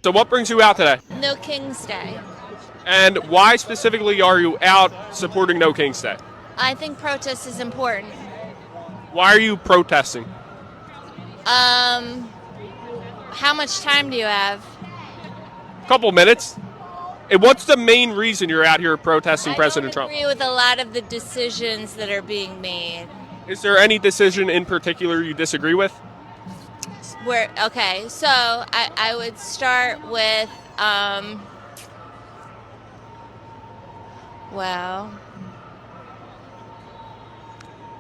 So what brings you out today? No King's Day. And why specifically are you out supporting No King's Day? I think protest is important. Why are you protesting? How much time do you have? A couple minutes. And what's the main reason you're out here protesting President Trump? I agree with a lot of the decisions that are being made. Is there any decision in particular you disagree with? So I would start with, well,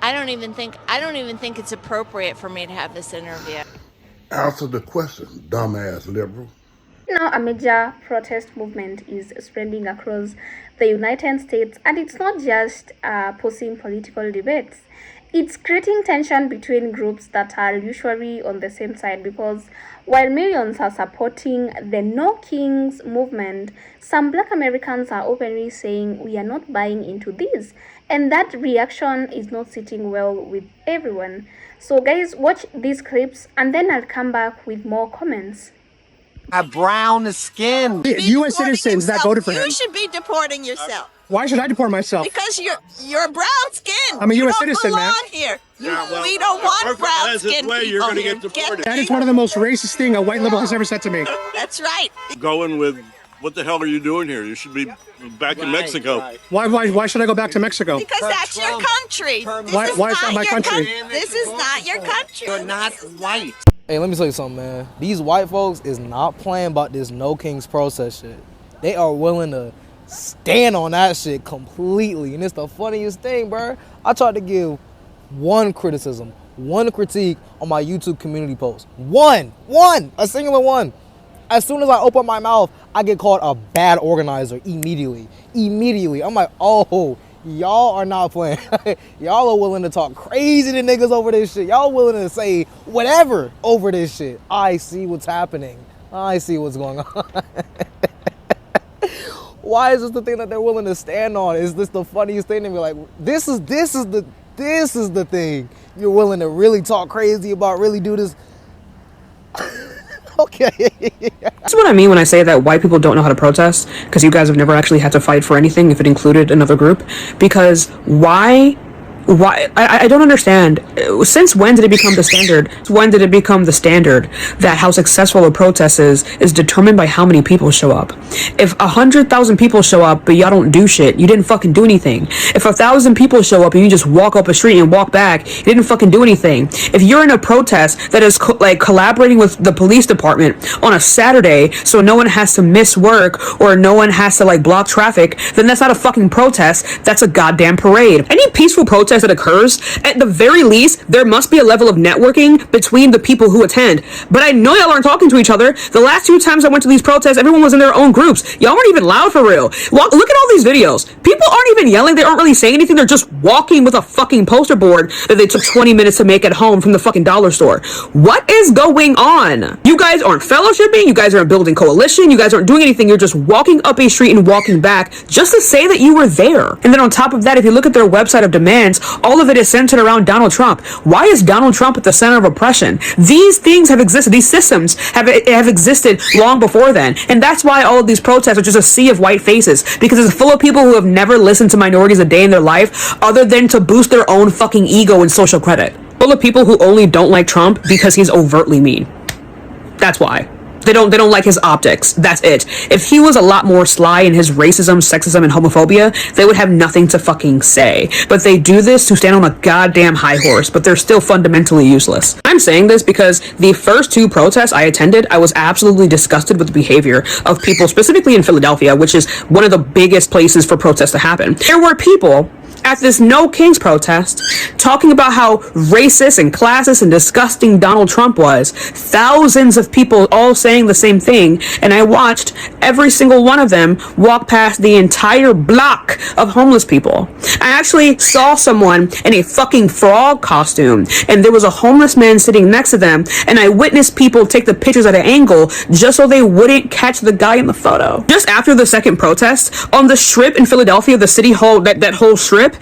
I don't even think it's appropriate for me to have this interview. Answer the question, dumbass liberal. Now, a major protest movement is spreading across the United States, and it's not just posing political debates. It's creating tension between groups that are usually on the same side, because while millions are supporting the No Kings movement, some Black Americans are openly saying we are not buying into this, and that reaction is not sitting well with everyone. So guys, watch these clips and then I'll come back with more comments. A brown skin. U.S. citizens that voted for him. You should be deporting yourself. Why should I deport myself? Because you're brown skin. I'm a U.S. citizen, man. Here. We don't want brown skin people you're going to get deported. That is one of the most racist things a white liberal has ever said to me. That's right. Going with, what the hell are you doing here? You should be back in Mexico. Right. Why should I go back to Mexico? Because that's your country. Why is that my country? This is not your country. You're not white. Hey, let me tell you something, man. These white folks is not playing about this No Kings protest shit. They are willing to stand on that shit completely. And it's the funniest thing, bro. I tried to give one criticism, one critique on my YouTube community post. One, a singular one. As soon as I open my mouth, I get called a bad organizer immediately. I'm like, oh, y'all are not playing. Y'all are willing to talk crazy to niggas over this shit. Y'all willing to say whatever over this shit. I see what's happening. I see what's going on. Why is this the thing that they're willing to stand on? Is this the funniest thing to be like, this is the thing you're willing to really talk crazy about, really do this? Okay. That's what I mean when I say that white people don't know how to protest, because you guys have never actually had to fight for anything if it included another group. Because why I don't understand. Since when did it become the standard? That how successful a protest is determined by how many people show up? If 100,000 people show up but y'all don't do shit, you didn't fucking do anything. If 1,000 people show up and you just walk up a street and walk back, you didn't fucking do anything. If you're in a protest that is collaborating with the police department on a Saturday so no one has to miss work or no one has to block traffic, then that's not a fucking protest, that's a goddamn parade. Any peaceful protest that occurs, at the very least, there must be a level of networking between the people who attend. But I know y'all aren't talking to each other. The last 2 times I went to these protests, everyone was in their own groups. Y'all weren't even loud for real. Look at all these videos. People aren't even yelling. They aren't really saying anything. They're just walking with a fucking poster board that they took 20 minutes to make at home from the fucking dollar store. What is going on? You guys aren't fellowshipping. You guys aren't building coalition. You guys aren't doing anything. You're just walking up a street and walking back just to say that you were there. And then on top of that, if you look at their website of demands, all of it is centered around Donald Trump. Why is Donald Trump at the center of oppression? These things have existed. These systems have existed long before then. And that's why all of these protests are just a sea of white faces, because it's full of people who have never listened to minorities a day in their life other than to boost their own fucking ego and social credit. Full of people who only don't like Trump because he's overtly mean. That's why. They don't like his optics. That's it. If he was a lot more sly in his racism, sexism, and homophobia, they would have nothing to fucking say. But they do this to stand on a goddamn high horse, but they're still fundamentally useless. I'm saying this because the first 2 protests I attended, I was absolutely disgusted with the behavior of people, specifically in Philadelphia, which is one of the biggest places for protests to happen. There were people at this No Kings protest talking about how racist and classist and disgusting Donald Trump was. Thousands of people all saying the same thing, and I watched every single one of them walk past the entire block of homeless people. I actually saw someone in a fucking frog costume, and there was a homeless man sitting next to them, and I witnessed people take the pictures at an angle just so they wouldn't catch the guy in the photo. Just after the second protest, on the strip in Philadelphia, the city hall, that whole strip,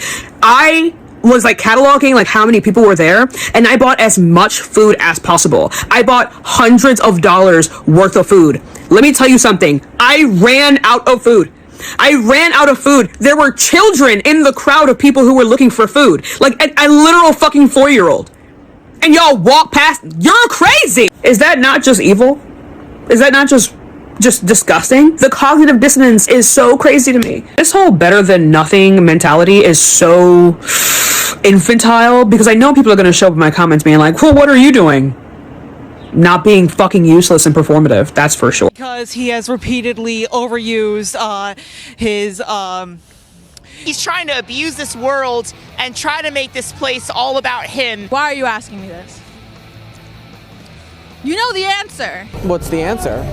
I was cataloging how many people were there, and I bought as much food as possible. I bought hundreds of dollars worth of food. Let me tell you something. I ran out of food. I ran out of food. There were children in the crowd of people who were looking for food. Like a literal fucking 4-year-old. And y'all walk past. You're crazy. Is that not just evil? Is that not just disgusting? The cognitive dissonance is so crazy to me. This whole better than nothing mentality is so infantile, because I know people are going to show up in my comments being like, well, what are you doing? Not being fucking useless and performative, that's for sure. Because he has repeatedly overused his He's trying to abuse this world and try to make this place all about him. Why are you asking me this? You know the answer. What's the answer?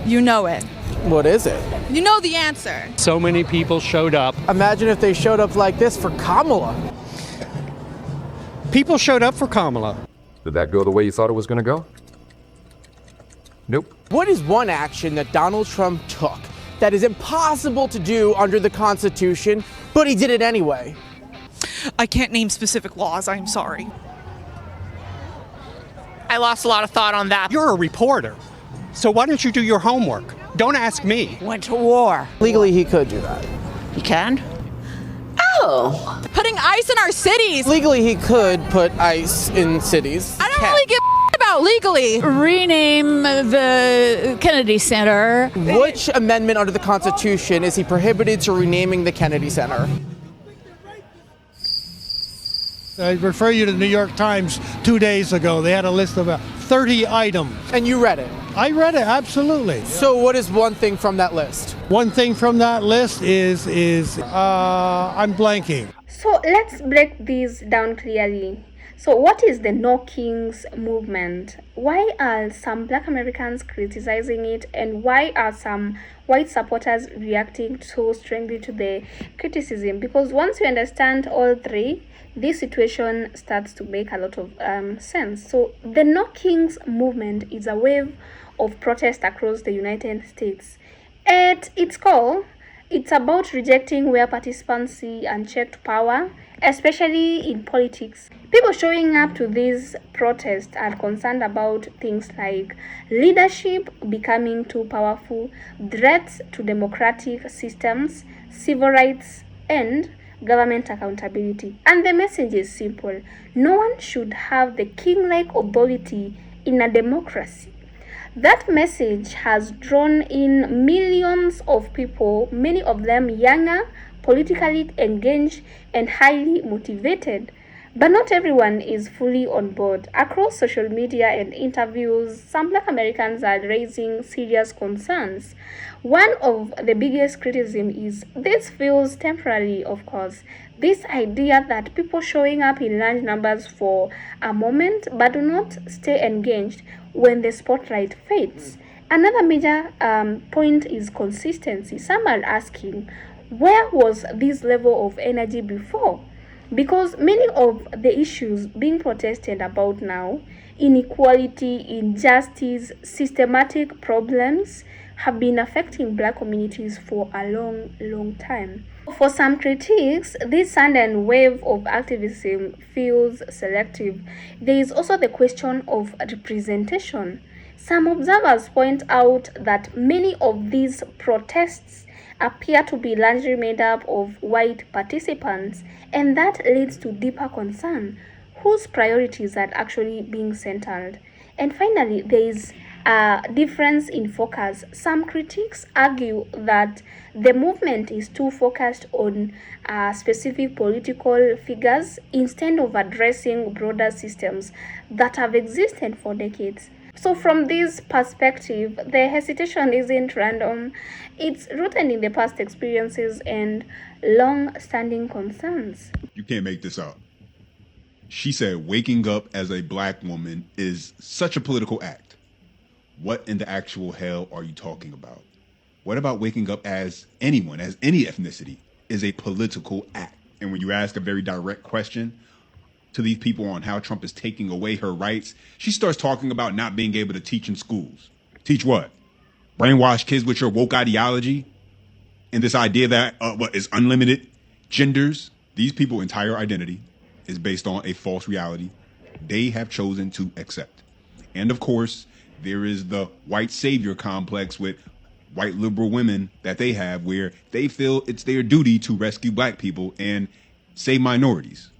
You know it. What is it? You know the answer. So many people showed up. Imagine if they showed up like this for Kamala. People showed up for Kamala. Did that go the way you thought it was going to go? Nope. What is one action that Donald Trump took that is impossible to do under the Constitution, but he did it anyway? I can't name specific laws, I'm sorry. I lost a lot of thought on that. You're a reporter, so why don't you do your homework? Don't ask me. Went to war. Legally, he could do that. He can? Oh. Putting ice in our cities. Legally, he could put ice in cities. I don't really give about legally. Rename the Kennedy Center. Which amendment under the Constitution is he prohibited to renaming the Kennedy Center? I refer you to the New York Times 2 days ago. They had a list of 30 items. And you read it? I read it, absolutely. So what is one thing from that list? One thing from that list is I'm blanking. So let's break these down clearly. So what is the No Kings movement? Why are some Black Americans criticizing it, and why are some white supporters reacting so strongly to the criticism? Because once you understand all three, this situation starts to make a lot of sense. So the No Kings movement is a wave of protest across the United States. At its core, it's about rejecting where participants see unchecked power, especially in politics. People showing up to these protests are concerned about things like leadership becoming too powerful, threats to democratic systems, civil rights, and government accountability. And the message is simple: no one should have the king-like authority in a democracy. That message has drawn in millions of people, many of them younger, politically engaged, and highly motivated. But not everyone is fully on board. Across social media and interviews, some Black Americans are raising serious concerns. One of the biggest criticism is this feels temporary, of course. This idea that people showing up in large numbers for a moment but do not stay engaged when the spotlight fades. Another major point is consistency. Some are asking, where was this level of energy before? Because many of the issues being protested about now, inequality, injustice, systematic problems, have been affecting Black communities for a long time. For some critics, this sudden wave of activism feels selective. There is also the question of representation. Some observers point out that many of these protests appear to be largely made up of white participants, and that leads to deeper concern. Whose priorities are actually being centered? And finally, there is a difference in focus. Some critics argue that the movement is too focused on specific political figures instead of addressing broader systems that have existed for decades. So from this perspective, the hesitation isn't random. It's rooted in the past experiences and long-standing concerns. You can't make this up. She said waking up as a Black woman is such a political act. What in the actual hell are you talking about? What about waking up as anyone, as any ethnicity, is a political act? And when you ask a very direct question to these people on how Trump is taking away her rights, she starts talking about not being able to teach in schools. Teach what? Brainwash kids with your woke ideology and this idea that what is unlimited genders. These people's entire identity is based on a false reality they have chosen to accept. And of course, There is the white savior complex with white liberal women that they have, where they feel it's their duty to rescue black people and save minorities.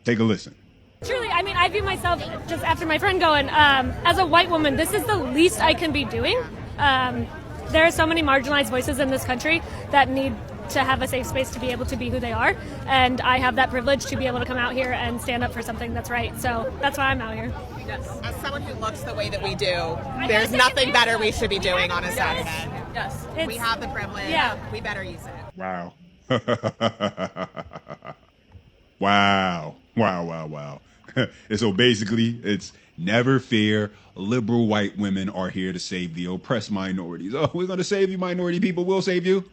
Take a listen. Truly, I mean, I view myself, just after my friend going, as a white woman, this is the least I can be doing. There are so many marginalized voices in this country that need to have a safe space to be able to be who they are, and I have that privilege to be able to come out here and stand up for something that's right. So that's why I'm out here. Yes. As someone who looks the way that we do, there's nothing better we should be doing on a Saturday. Yes. We have the privilege. Yeah. We better use it. Wow. Wow. And so basically, it's never fair. Liberal white women are here to save the oppressed minorities. Oh, we're going to save you, minority people. We'll save you.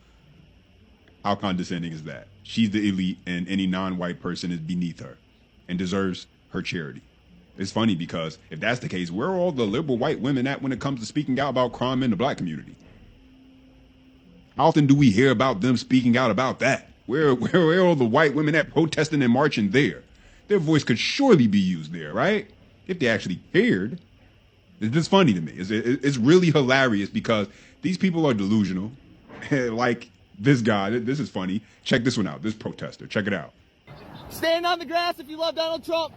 How condescending is that? She's the elite, and any non-white person is beneath her and deserves her charity. It's funny because if that's the case, where are all the liberal white women at when it comes to speaking out about crime in the black community? How often do we hear about them speaking out about that? Where are all the white women at protesting and marching there? Their voice could surely be used there, right? If they actually cared. It's just funny to me. It's really hilarious because these people are delusional. Like this guy, this is funny. Check this one out, this protester. Check it out. Stand on the grass if you love Donald Trump.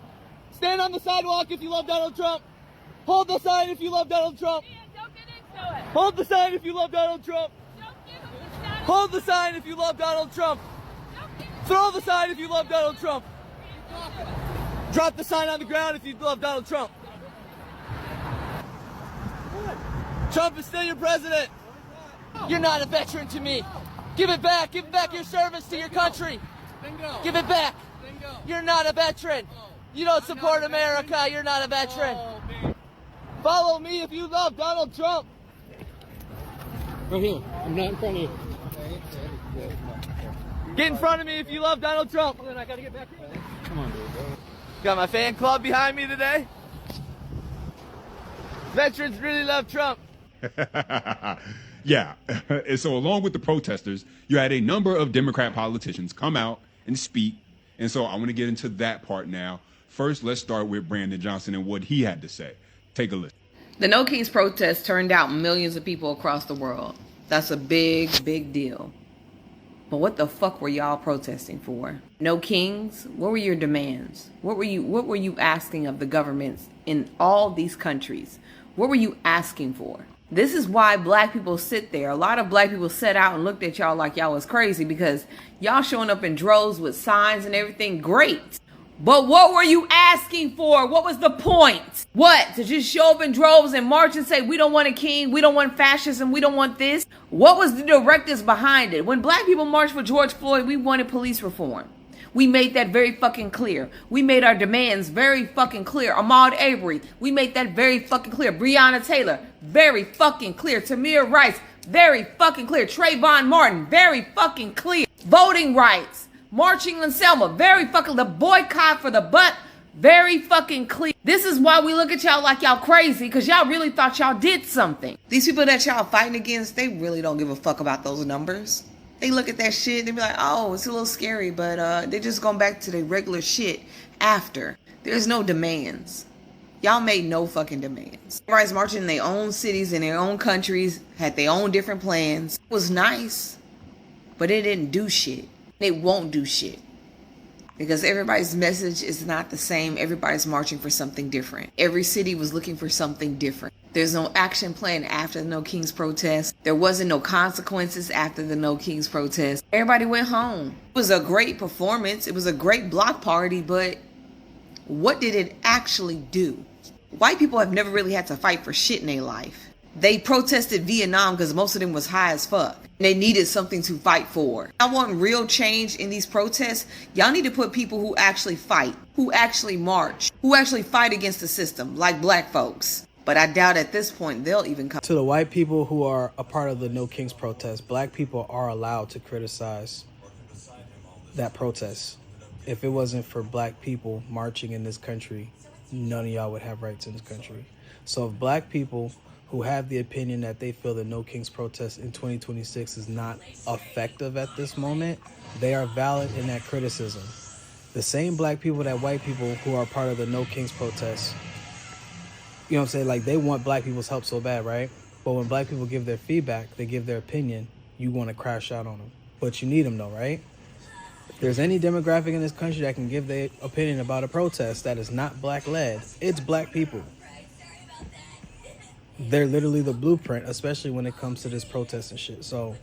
Stand on the sidewalk if you love Donald Trump. Hold the sign if you love Donald Trump. Hold the sign if you love Donald Trump. Hold the sign if you love Donald Trump. Throw the sign if you love Donald Trump. Drop the sign on the ground if you love Donald Trump. Trump is still your president. You're not a veteran to me. Give it back. Give back your service to your country. Give it back. You're not a veteran. You don't support America. You're not a veteran. Follow me if you love Donald Trump. Right here. I'm not in front of you. Get in front of me if you love Donald Trump. Well, then I gotta get back here. Come on, dude. Got my fan club behind me today. Veterans really love Trump. Yeah. And so along with the protesters, you had a number of Democrat politicians come out and speak. And so I want to get into that part now. First, let's start with Brandon Johnson and what he had to say. Take a listen. The No Kings protest turned out millions of people across the world. That's a big, big deal. But what the fuck were y'all protesting for? No Kings? What were your demands? What were you asking of the governments in all these countries? What were you asking for? This is why black people sit there. A lot of black people sat out and looked at y'all like y'all was crazy because y'all showing up in droves with signs and everything. Great. But what were you asking for? What was the point? What? To just show up in droves and march and say, we don't want a king, we don't want fascism, we don't want this? What was the directives behind it? When black people marched for George Floyd, we wanted police reform. We made that very fucking clear. We made our demands very fucking clear. Ahmaud Arbery, we made that very fucking clear. Breonna Taylor, very fucking clear. Tamir Rice, very fucking clear. Trayvon Martin, very fucking clear. Voting rights. Marching on Selma, very fucking, the boycott for the butt, very fucking clear. This is why we look at y'all like y'all crazy, because y'all really thought y'all did something. These people that y'all fighting against, they really don't give a fuck about those numbers. They look at that shit, they be like, oh, it's a little scary, but they're just going back to their regular shit after. There's no demands. Y'all made no fucking demands. Everybody's marching in their own cities, in their own countries, had their own different plans. It was nice, but it didn't do shit. It won't do shit because everybody's message is not the same. Everybody's marching for something different. Every city was looking for something different. There's no action plan after the No Kings protest. There wasn't no consequences after the No Kings protest. Everybody went home. It was a great performance. It was a great block party, but what did it actually do? White people have never really had to fight for shit in their life. They protested Vietnam because most of them was high as fuck. They needed something to fight for. I want real change in these protests. Y'all need to put people who actually fight, who actually march, who actually fight against the system, like black folks. But I doubt at this point they'll even come. To the white people who are a part of the No Kings protest, black people are allowed to criticize that protest. If it wasn't for black people marching in this country, none of y'all would have rights in this country. So if black people who have the opinion that they feel the No Kings protest in 2026 is not effective at this moment, they are valid in that criticism. The same black people that white people who are part of the No Kings protest You know what I'm saying? Like, they want black people's help so bad, right? But when black people give their feedback, they give their opinion, you want to crash out on them. But you need them, though, right? If there's any demographic in this country that can give their opinion about a protest that is not black-led, it's black people. They're literally the blueprint, especially when it comes to this protest and shit. So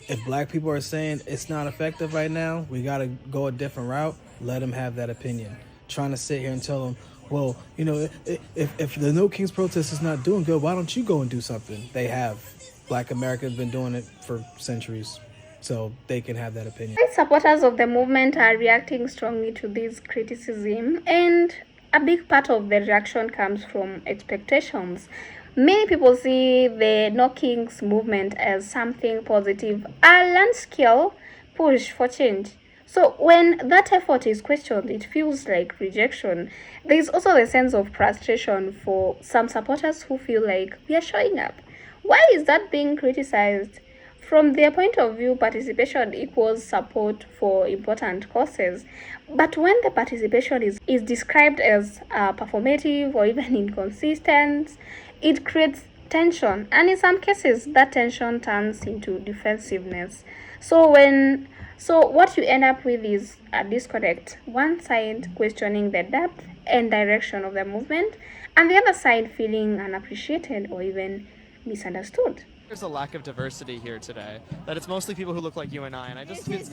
if black people are saying it's not effective right now, we got to go a different route, let them have that opinion. Trying to sit here and tell them, well, you know, if the No Kings protest is not doing good, why don't you go and do something? They have. Black America has been doing it for centuries, so they can have that opinion. Supporters of the movement are reacting strongly to this criticism, and a big part of the reaction comes from expectations. Many people see the No Kings movement as something positive, a large-scale push for change. So when that effort is questioned, it feels like rejection. There is also the sense of frustration for some supporters who feel like we are showing up. Why is that being criticized? From their point of view, participation equals support for important causes. But when the participation is described as performative or even inconsistent, it creates tension. And in some cases, that tension turns into defensiveness. So what you end up with is a disconnect. One side questioning the depth and direction of the movement, and the other side feeling unappreciated or even misunderstood. There's a lack of diversity here today. That it's mostly people who look like you and I, and I just This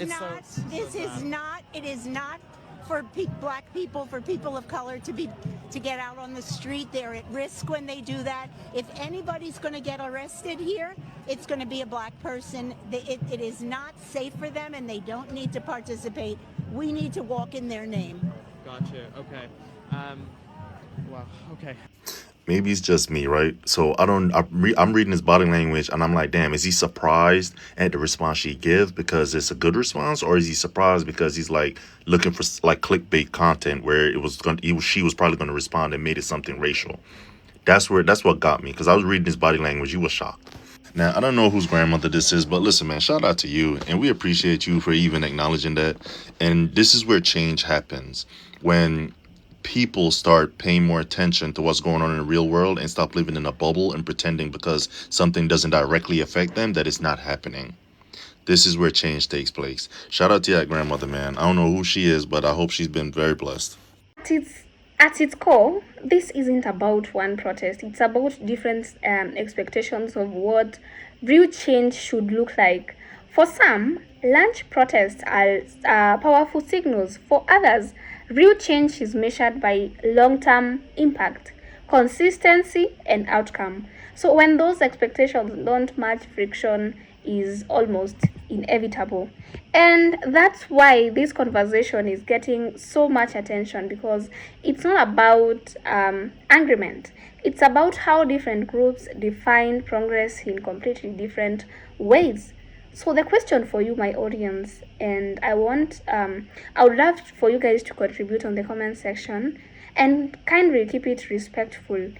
is not for black people, for people of color to get out on the street. They're at risk when they do that. If anybody's going to get arrested here, it's going to be a black person. It is not safe for them, and they don't need to participate. We need to walk in their name. Gotcha. Okay. Wow. Okay. Maybe it's just me, right? So I'm reading his body language and I'm like, damn, is he surprised at the response she gives because it's a good response, or is he surprised because he's like looking for like clickbait content where she was probably going to respond and made it something racial? That's what got me, because I was reading his body language. He was shocked. Now, I don't know whose grandmother this is, but listen, man, shout out to you, and we appreciate you for even acknowledging that. And this is where change happens, when people start paying more attention to what's going on in the real world and stop living in a bubble and pretending because something doesn't directly affect them that it's not happening. This is where change takes place. Shout out to that grandmother, man. I don't know who she is, but I hope she's been very blessed. At its core, this isn't about one protest. It's about different expectations of what real change should look like. For some, large protests are powerful signals. For others, real change is measured by long-term impact, consistency, and outcome. So when those expectations don't match, friction is almost inevitable. And that's why this conversation is getting so much attention, because it's not about agreement. It's about how different groups define progress in completely different ways. So the question for you, my audience, and I would love for you guys to contribute on the comment section, and kindly keep it respectful.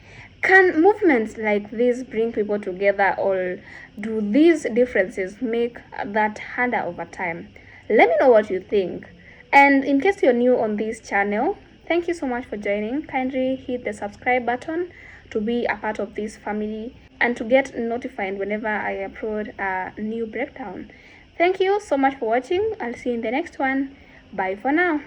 Can movements like this bring people together, or do these differences make that harder over time? Let me know what you think. And in case you're new on this channel, thank you so much for joining. Kindly hit the subscribe button to be a part of this family and to get notified whenever I upload a new breakdown. Thank you so much for watching. I'll see you in the next one. Bye for now.